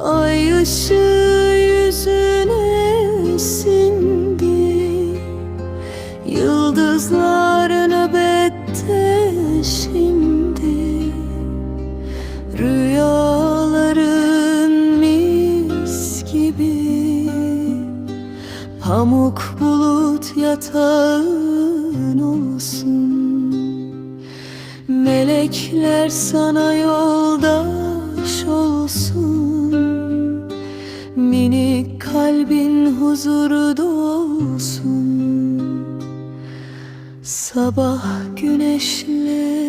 Ay ışığı yüzüne sindi, yıldızlar nöbette şimdi. Rüyaların mis gibi, pamuk bulut yatağın olsun. Melekler sana yoldaş olsun. Minik kalbin huzuru dolsun. Sabah güneşle